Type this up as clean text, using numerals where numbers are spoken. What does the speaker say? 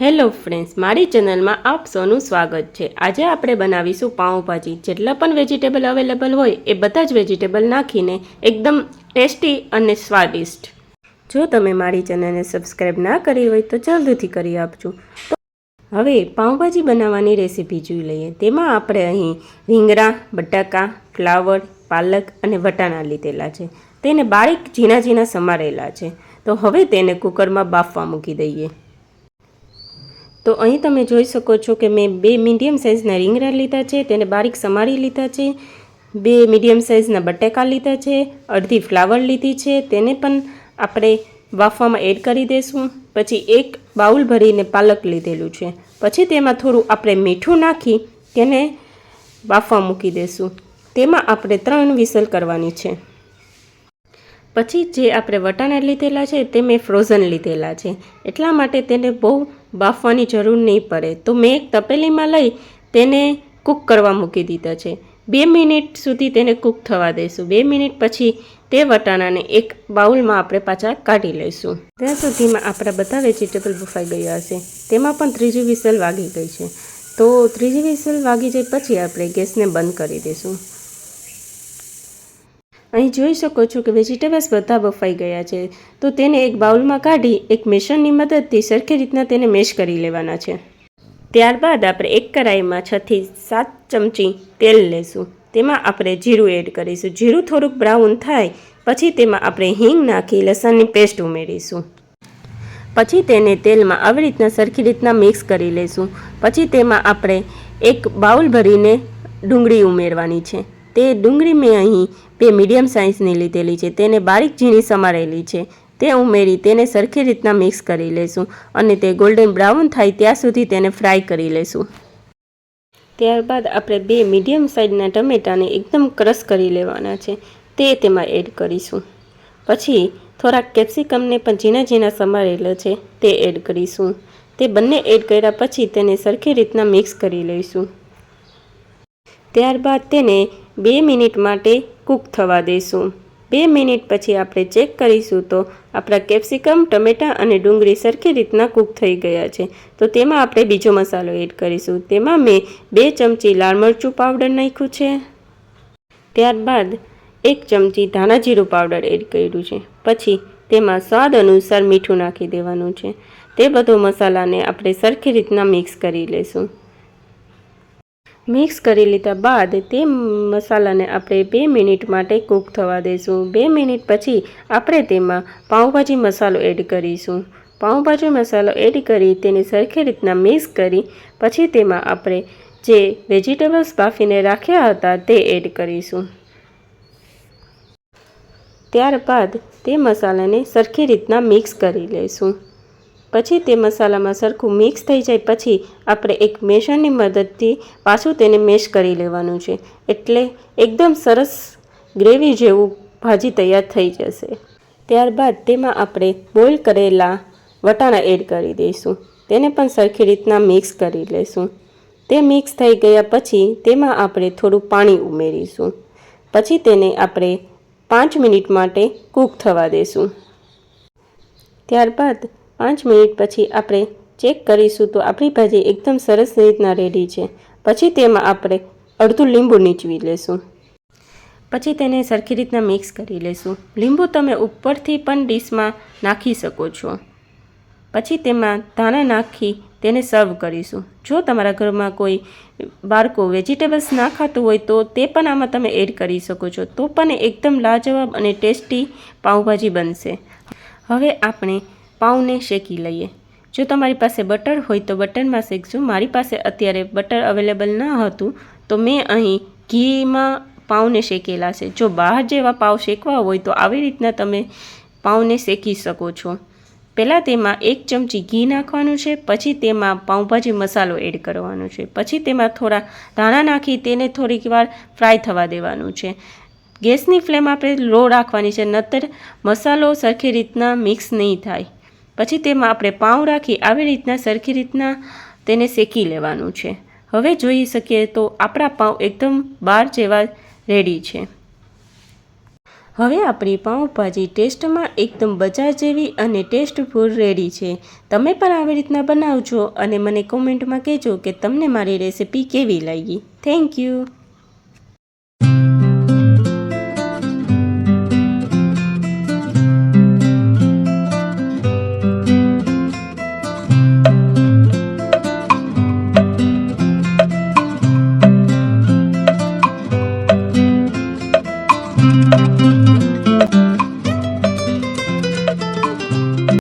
Hello friends, મારી ચેનલમાં આપ સૌનું સ્વાગત છે। આજે આપણે બનાવીશું પાઉંભાજી। જેટલા પણ વેજીટેબલ અવેલેબલ હોય એ બધા જ વેજીટેબલ નાખીને એકદમ ટેસ્ટી અને સ્વાદિષ્ટ। જો તમે મારી ચેનલને સબસ્ક્રાઈબ ના કરી હોય તો જલ્દીથી કરી આપજો। તો હવે પાઉંભાજી બનાવવાની રેસીપી જોઈ લઈએ। તેમાં આપણે અહીં રીંગણા, બટાકા, ફ્લાવર, પાલક અને વટાણા લીધેલા છે। તેને બારીક ઝીણા ઝીણા સમારેલા છે। તો હવે તેને કુકરમાં બાફવા મૂકી દઈએ। તો અહીં તમે જોઈ શકો છો કે મેં 2 મીડિયમ સાઇઝના રીંગણા લીધા છે, તેને બારીક સમારી લીધા છે। 2 મીડિયમ સાઇઝના બટાકા લીધા છે, અડધી ફ્લાવર લીધી છે, તેને પણ આપણે બાફવામાં એડ કરી દઈશું। પછી એક બાઉલ ભરીને પાલક લીધેલું છે। પછી તેમાં થોડું આપણે મીઠું નાખી તેને બાફવા મૂકી દઈશું। તેમાં આપણે 3 વિસલ કરવાની છે। પછી જે આપણે વટાણા લીધેલા છે તે મેં ફ્રોઝન લીધેલા છે, એટલા માટે તેને બહુ બાફવાની જરૂર નહીં પડે। તો મેં એક તપેલીમાં લઈ તેને કૂક કરવા મૂકી દીધા છે। 2 મિનિટ સુધી તેને કૂક થવા દઈશું। 2 મિનિટ પછી તે વટાણાને એક બાઉલમાં આપણે પાછા કાઢી લઈશું। ત્યાં સુધીમાં આપણા બધા વેજીટેબલ બફાઈ ગયા હશે। તેમાં પણ 3જી વિસલ વાગી ગઈ છે। તો 3જી વિસલ વાગી જાય પછી આપણે ગેસને બંધ કરી દઈશું। અહીં જોઈ શકો છો કે વેજીટેબલ્સ બધા બફાઈ ગયા છે। તો તેને એક બાઉલમાં કાઢી એક મેશરની મદદથી સરખી રીતના તેને મેશ કરી લેવાના છે। ત્યારબાદ આપણે એક કઢાઈમાં 6 થી 7 ચમચી તેલ લઈશું। તેમાં આપણે જીરું એડ કરીશું। જીરું થોડુંક બ્રાઉન થાય પછી તેમાં આપણે હિંગ નાખી લસણની પેસ્ટ ઉમેરીશું। પછી તેને તેલમાં આવી રીતના સરખી રીતના મિક્સ કરી લઈશું। પછી તેમાં આપણે એક બાઉલ ભરીને ડુંગળી ઉમેરવાની છે। તે ડુંગળી મેં અહીં 2 મીડિયમ સાઇઝની લીધેલી છે, તેને બારીક ઝીણી સમારેલી છે। તે ઉમેરી તેને સરખી રીતના મિક્સ કરી લઈશું અને તે ગોલ્ડન બ્રાઉન થાય ત્યાં સુધી તેને ફ્રાય કરી લઈશું। ત્યારબાદ આપણે 2 મીડિયમ સાઇઝના ટમેટાને એકદમ ક્રશ કરી લેવાના છે, તે તેમાં એડ કરીશું। પછી થોડાક કેપ્સિકમને પણ ઝીણા ઝીણા સમારેલા છે તે એડ કરીશું। તે બંને એડ કર્યા પછી તેને સરખી રીતના મિક્સ કરી લઈશું। ત્યારબાદ તેને 2 મિનિટ માટે કૂક થવા દઈશું। 2 મિનિટ પછી આપણે ચેક કરીશું તો આપણા કેપ્સિકમ, ટમેટાં અને ડુંગળી સરખી રીતના કૂક થઈ ગયા છે। તો તેમાં આપણે બીજો મસાલો એડ કરીશું। તેમાં મેં 2 ચમચી લાલ મરચું પાવડર નાખ્યું છે। ત્યારબાદ 1 ચમચી ધાણા જીરું પાવડર એડ કર્યું છે। પછી તેમાં સ્વાદ અનુસાર મીઠું નાખી દેવાનું છે। તે બધો મસાલાને આપણે સરખી રીતના મિક્સ કરી લઈશું। મિક્સ કરી લીધા બાદ તે મસાલાને આપણે 2 મિનિટ માટે કૂક થવા દઈશું। 2 મિનિટ પછી આપણે તેમાં પાઉંભાજી મસાલો એડ કરીશું। પાઉંભાજી મસાલો એડ કરી તેને સરખી રીતના મિક્સ કરી પછી તેમાં આપણે જે વેજીટેબલ્સ બાફીને રાખ્યા હતા તે એડ કરીશું। ત્યારબાદ તે મસાલાને સરખી રીતના મિક્સ કરી લઈશું। પછી તે મસાલામાં સરખું મિક્સ થઈ જાય પછી આપણે એક મેશરની મદદથી પાછું તેને મેશ કરી લેવાનું છે, એટલે એકદમ સરસ ગ્રેવી જેવું ભાજી તૈયાર થઈ જશે। ત્યારબાદ તેમાં આપણે બોઇલ કરેલા વટાણા એડ કરી દઈશું। તેને પણ સરખી રીતના મિક્સ કરી લઈશું। તે મિક્સ થઈ ગયા પછી તેમાં આપણે થોડું પાણી ઉમેરીશું। પછી તેને આપણે 5 મિનિટ માટે કૂક થવા દઈશું। ત્યારબાદ 5 મિનિટ પછી આપણે ચેક કરીશું તો આપણી ભાજી એકદમ સરસ રીતના રેડી છે। પછી તેમાં આપણે અડધું લીંબુ નીચવી લઈશું। પછી તેને સરખી રીતના મિક્સ કરી લઈશું। લીંબુ તમે ઉપરથી પણ ડીશમાં નાખી શકો છો। પછી તેમાં ધાણા નાખી તેને સર્વ કરીશું। જો તમારા ઘરમાં કોઈ બાળકો વેજીટેબલ્સ ના ખાતું હોય તો તે પણ આમાં તમે એડ કરી શકો છો, તો પણ એકદમ લાજવાબ અને ટેસ્ટી પાઉંભાજી બનશે। હવે આપણે પાઉંને શેકી લઈએ। જો તમારી પાસે બટર હોય તો બટરમાં શેકજો। મારી પાસે અત્યારે બટર અવેલેબલ ન હતું તો મેં અહીં ઘીમાં પાઉંને શેકેલા છે। જો બહાર જેવા પાઉં શેકવા હોય તો આવી રીતના તમે પાઉંને શેકી શકો છો। પહેલાં તેમાં 1 ચમચી ઘી નાખવાનું છે, પછી તેમાં પાઉંભાજી મસાલો એડ કરવાનો છે, પછી તેમાં થોડા ધાણા નાખી તેને થોડીક વાર ફ્રાય થવા દેવાનું છે। ગેસની ફ્લેમ આપણે લો રાખવાની છે, નહીંતર મસાલો સરખી રીતના મિક્સ નહીં થાય। પછી તેમાં આપણે પાઉં રાખી આવી રીતના સરખી રીતના તેને શેકી લેવાનું છે। હવે જોઈ શકીએ તો આપણા પાઉં એકદમ બાર જેવા રેડી છે। હવે આપણી પાઉંભાજી ટેસ્ટમાં એકદમ બજાર જેવી અને ટેસ્ટફુલ રેડી છે. તમે પણ આવી રીતના બનાવજો અને મને કોમેન્ટમાં કહેજો કે તમને મારી રેસિપી કેવી લાગી. Thank you.